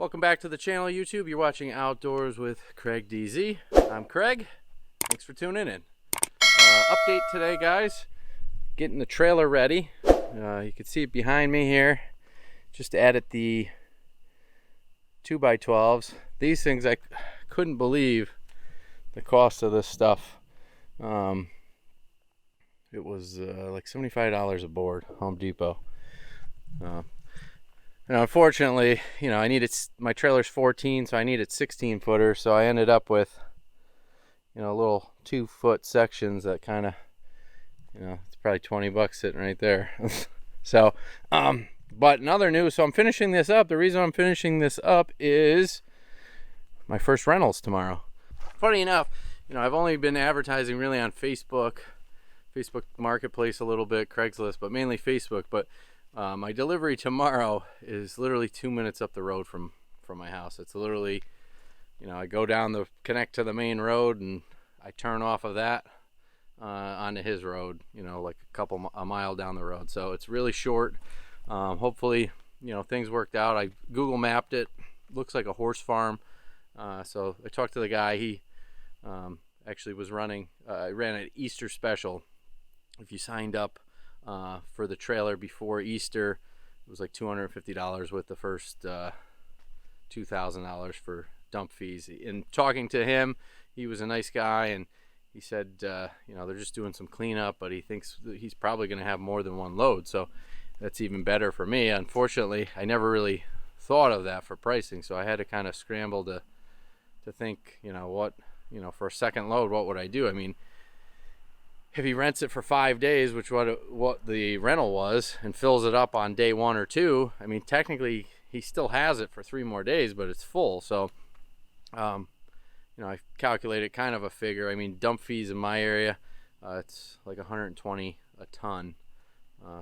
Welcome back to the channel, YouTube. You're watching Outdoors with Craig DZ. I'm Craig. Thanks for tuning in. Update today, guys. Getting the trailer ready. You can see it behind me here. Just added the 2x12s. These things, I couldn't believe the cost of this stuff. It was like $75 a board, Home Depot. And unfortunately, I needed, my trailer's 14, so I needed 16 footer. So I ended up with, little 2-foot sections that kind of, it's probably $20 sitting right there. So, but in other news, so I'm finishing this up. The reason I'm finishing this up is my first rentals tomorrow. Funny enough, I've only been advertising really on Facebook Marketplace a little bit, Craigslist, but mainly Facebook. But my delivery tomorrow is literally 2 minutes up the road from my house. It's literally, I go down connect to the main road, and I turn off of that onto his road, like a mile down the road. So it's really short. Hopefully, things worked out. I Google mapped it. Looks like a horse farm. So I talked to the guy. He actually was running, I ran an Easter special. If you signed up for the trailer before Easter, it was like $250 with the first $2,000 for dump fees. And talking to him, he was a nice guy, and he said they're just doing some cleanup, but he thinks that he's probably going to have more than one load, so that's even better for me. Unfortunately, I never really thought of that for pricing, so I had to kind of scramble to think, what, for a second load, what would I do? I mean, if he rents it for 5 days, which what the rental was, and fills it up on day 1 or 2, I mean, technically he still has it for 3 more days, but it's full. So, I calculated kind of a figure. I mean, dump fees in my area, it's like 120 a ton.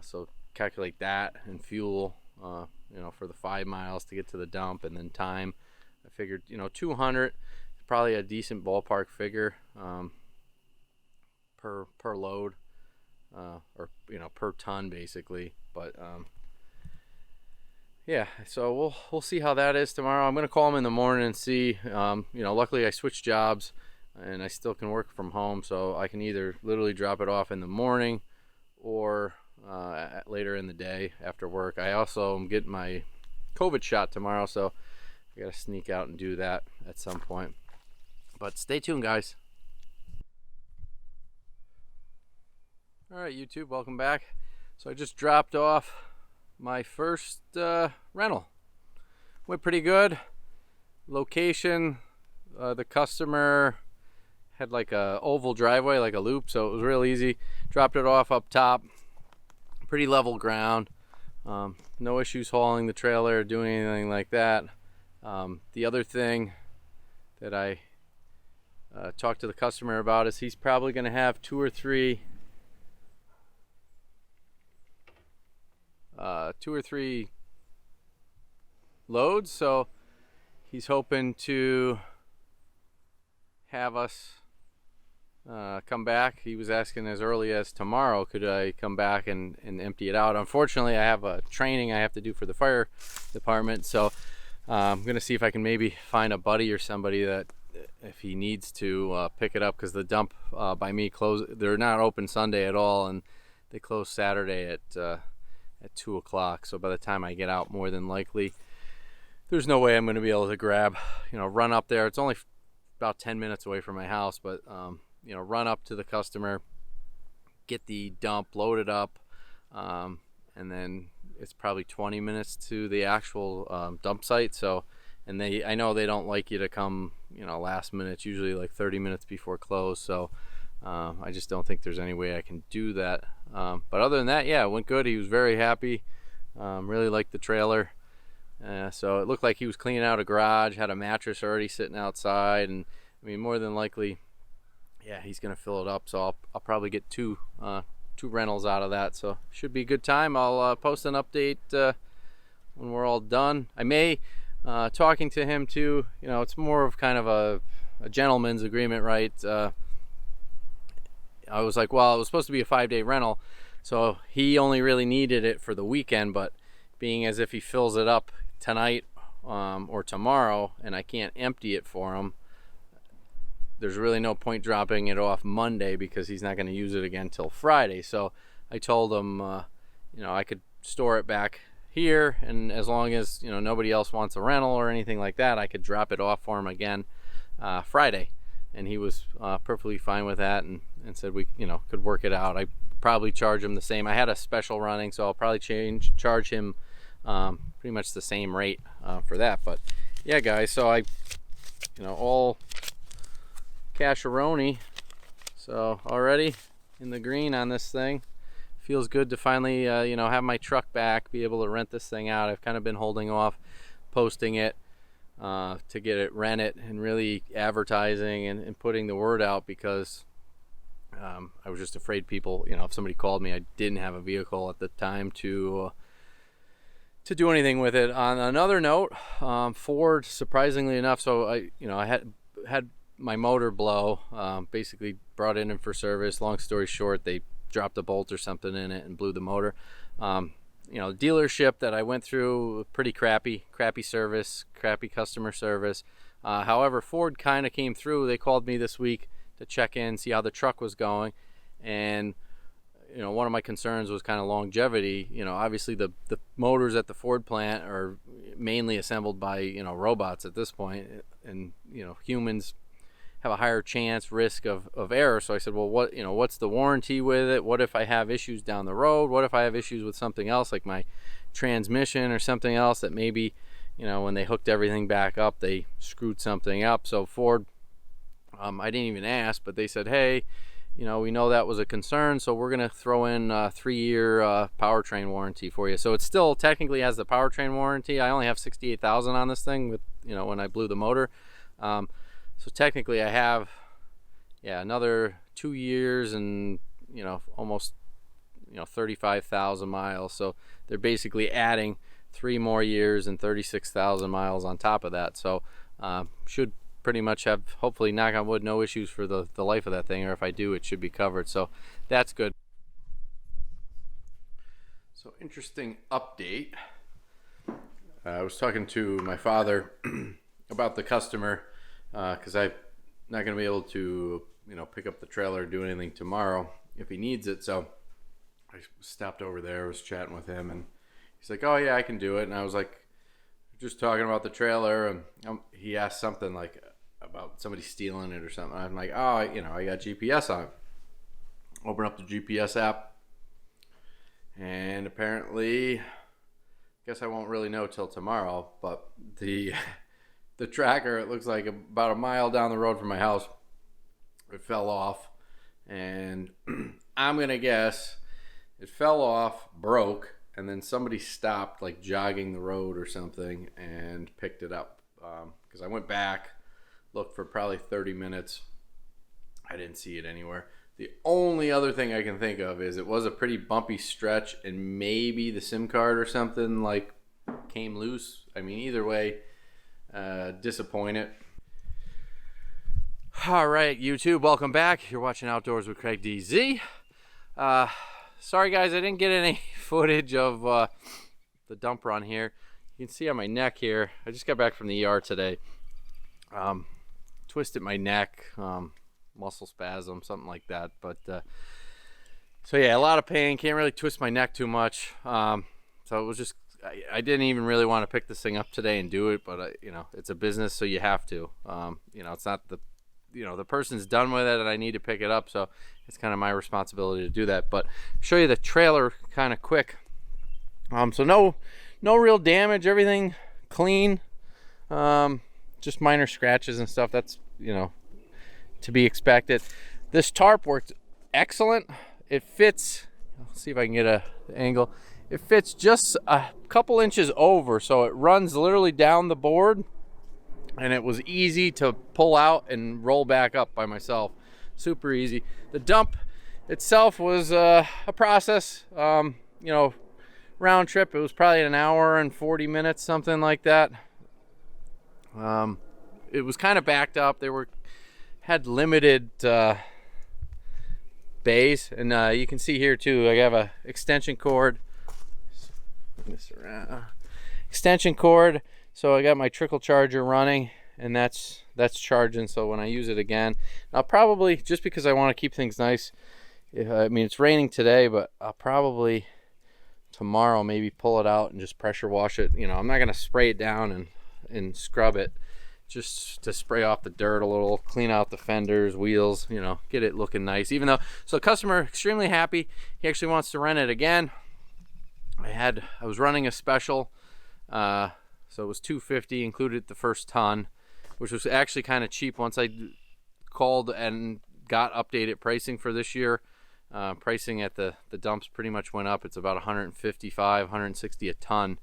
So calculate that, and fuel, for the 5 miles to get to the dump, and then time. I figured, 200, probably a decent ballpark figure. Per load, or per ton basically. But yeah, so we'll see how that is tomorrow. I'm gonna call him in the morning and see. Luckily I switched jobs and I still can work from home, so I can either literally drop it off in the morning or later in the day after work. I also am getting my COVID shot tomorrow, so I gotta sneak out and do that at some point. But stay tuned, guys. Alright, YouTube, welcome back. So I just dropped off my first rental. Went pretty good. Location, the customer had like a oval driveway, like a loop, so it was real easy. Dropped it off up top. Pretty level ground. No issues hauling the trailer or doing anything like that. The other thing that I talked to the customer about is he's probably going to have 2 or 3 loads, so he's hoping to have us come back. He was asking as early as tomorrow, could I come back and empty it out. Unfortunately, I have a training I have to do for the fire department, so I'm gonna see if I can maybe find a buddy or somebody that, if he needs to, pick it up, because the dump by me they're not open Sunday at all, and they close Saturday at 2 o'clock. So by the time I get out, more than likely there's no way I'm going to be able to grab, run up there. It's only about 10 minutes away from my house, but run up to the customer, get the dump loaded up, and then it's probably 20 minutes to the actual dump site. So, and I know they don't like you to come last minute. It's usually like 30 minutes before close. So I just don't think there's any way I can do that. But other than that, yeah, it went good. He was very happy. Really liked the trailer. So it looked like he was cleaning out a garage, had a mattress already sitting outside, and I mean, more than likely, yeah, he's gonna fill it up. So I'll probably get two rentals out of that. So should be a good time. I'll post an update when we're all done. I may, talking to him too, it's more of kind of a gentleman's agreement, right? I was like, well, it was supposed to be a 5-day rental, so he only really needed it for the weekend, but being as if he fills it up tonight or tomorrow and I can't empty it for him, there's really no point dropping it off Monday because he's not going to use it again till Friday. So I told him, I could store it back here, and as long as nobody else wants a rental or anything like that, I could drop it off for him again Friday. And he was perfectly fine with that, and said we could work it out. I probably charge him the same. I had a special running, so I'll probably charge him pretty much the same rate for that. But yeah, guys, so I all casheroni, so already in the green on this thing. Feels good to finally have my truck back, be able to rent this thing out. I've kind of been holding off posting it to get it rented and really advertising and putting the word out because I was just afraid people, if somebody called me, I didn't have a vehicle at the time to do anything with it. On another note, Ford, surprisingly enough, so I had my motor blow, basically brought it in for service. Long story short, they dropped a bolt or something in it and blew the motor. Dealership that I went through, pretty crappy service, crappy customer service. However, Ford kind of came through. They called me this week to check in, see how the truck was going. And one of my concerns was kind of longevity. Obviously the motors at the Ford plant are mainly assembled by robots at this point, and humans have a higher risk of error. So I said, well, what's the warranty with it? What if I have issues down the road? What if I have issues with something else, like my transmission or something else that maybe when they hooked everything back up, they screwed something up? So Ford, I didn't even ask, but they said, hey, we know that was a concern, so we're going to throw in a 3-year powertrain warranty for you. So it still technically has the powertrain warranty. I only have 68,000 on this thing with when I blew the motor. So technically I have another 2 years and almost 35,000 miles. So they're basically adding 3 more years and 36,000 miles on top of that. So should pretty much have, hopefully, knock on wood, no issues for the life of that thing, or if I do, it should be covered. So that's good. So interesting update. I was talking to my father about the customer because I'm not going to be able to pick up the trailer or do anything tomorrow if he needs it. So I stopped over there, was chatting with him, and he's like, oh yeah, I can do it. And I was like, just talking about the trailer, and he asked something like about somebody stealing it or something. I'm like, oh, I got GPS on it. Open up the GPS app, and apparently, guess I won't really know till tomorrow, but the tracker, it looks like about a mile down the road from my house, it fell off, and I'm gonna guess it fell off, broke, and then somebody stopped, like jogging the road or something, and picked it up. Because I went back, looked for probably 30 minutes. I didn't see it anywhere. The only other thing I can think of is it was a pretty bumpy stretch, and maybe the SIM card or something like came loose. I mean, either way, disappointed. All right, YouTube, welcome back. You're watching Outdoors with Craig DZ. Sorry guys, I didn't get any footage of the dump run here. You can see on my neck here, I just got back from the ER today. Twisted my neck, muscle spasm, something like that. But so yeah, a lot of pain. Can't really twist my neck too much. So it was just, I didn't even really want to pick this thing up today and do it, but it's a business, so you have to. It's not the person's done with it and I need to pick it up, so it's kind of my responsibility to do that. But show you the trailer kind of quick. So no real damage, everything clean. Just minor scratches and stuff. That's to be expected. This tarp worked excellent. It fits, let's see if I can get the angle. It fits just a couple inches over, so it runs literally down the board, and it was easy to pull out and roll back up by myself. Super easy. The dump itself was a process. Round trip, it was probably an hour and 40 minutes, something like that. It was kind of backed up. They had limited bays, and you can see here too, I have a extension cord. Extension cord, So I got my trickle charger running, and that's charging. So when I use it again, I'll probably, just because I want to keep things nice, I mean, it's raining today, but I'll probably tomorrow maybe pull it out and just pressure wash it. I'm not going to spray it down and scrub it, just to spray off the dirt a little, clean out the fenders, wheels, get it looking nice. Even though, so customer extremely happy. He actually wants to rent it again. I was running a special, so it was $250, included the first ton, which was actually kind of cheap. Once I called and got updated pricing for this year, pricing at the dumps pretty much went up. It's about $155, $160 a ton,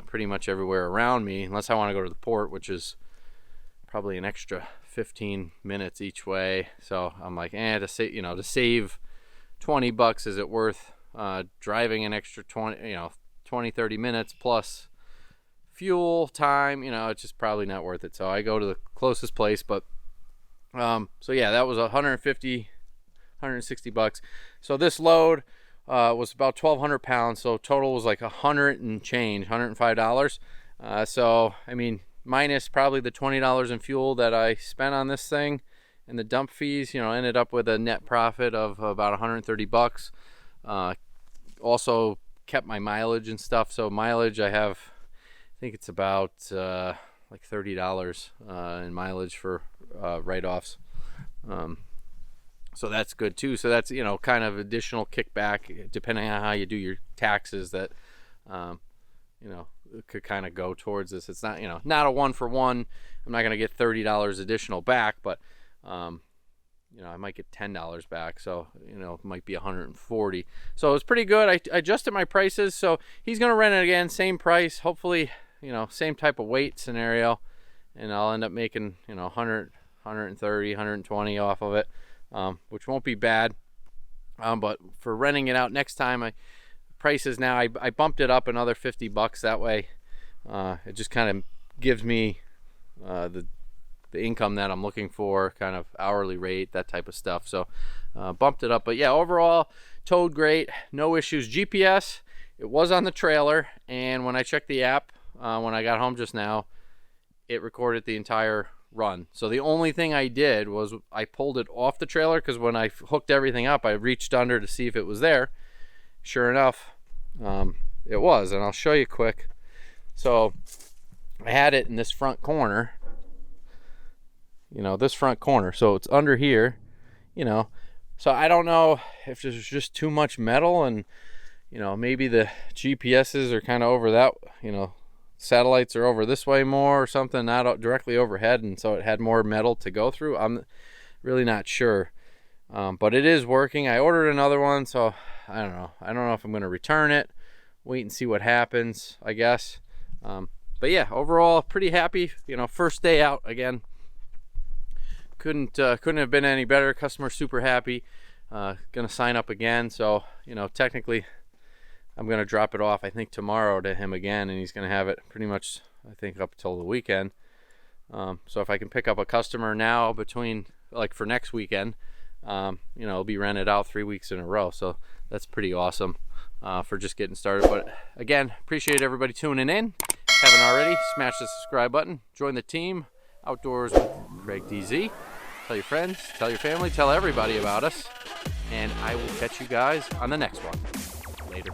pretty much everywhere around me, unless I want to go to the port, which is probably an extra 15 minutes each way. So I'm like, to save $20, is it worth driving an extra 20-30 minutes plus fuel time? It's just probably not worth it. So I go to the closest place. But so yeah, that was $160. So this load was about 1,200 pounds. So total was like $105. So I mean, minus probably the $20 in fuel that I spent on this thing and the dump fees, ended up with a net profit of about $130. Also kept my mileage and stuff. So mileage, I think it's about like $30 in mileage for write-offs. So that's good too. So that's, kind of additional kickback, depending on how you do your taxes, that could kind of go towards this. It's not, not a 1-for-1. I'm not going to get $30 additional back, but I might get $10 back. So, it might be $140. So it was pretty good. I adjusted my prices. So he's going to rent it again, same price, hopefully, same type of weight scenario, and I'll end up making, 100, 130, 120 off of it, which won't be bad. But for renting it out next time, prices now, I bumped it up another $50. That way it just kind of gives me the income that I'm looking for, kind of hourly rate, that type of stuff. So bumped it up. But yeah, overall towed great, no issues. GPS, it was on the trailer, and when I checked the app when I got home just now, it recorded the entire run. So the only thing I did was I pulled it off the trailer, because when I hooked everything up, I reached under to see if it was there. Sure enough, it was, and I'll show you quick. So I had it in this front corner, this front corner, so it's under here, so I don't know if there's just too much metal, and maybe the GPSs are kind of over that, satellites are over this way more or something, not directly overhead, and so it had more metal to go through. I'm really not sure. But it is working. I ordered another one, so I don't know if I'm going to return it, wait and see what happens, I guess. But yeah, overall pretty happy. First day out again, couldn't have been any better. Customer super happy. Gonna sign up again, so technically I'm gonna drop it off, I think, tomorrow to him again, and he's gonna have it pretty much, I think, up till the weekend. So if I can pick up a customer now between, like, for next weekend, it'll be rented out 3 weeks in a row. So that's pretty awesome for just getting started. But again, appreciate everybody tuning in. If you haven't already, smash the subscribe button. Join the team, Outdoors with Greg DZ. Tell your friends, tell your family, tell everybody about us. And I will catch you guys on the next one. Later.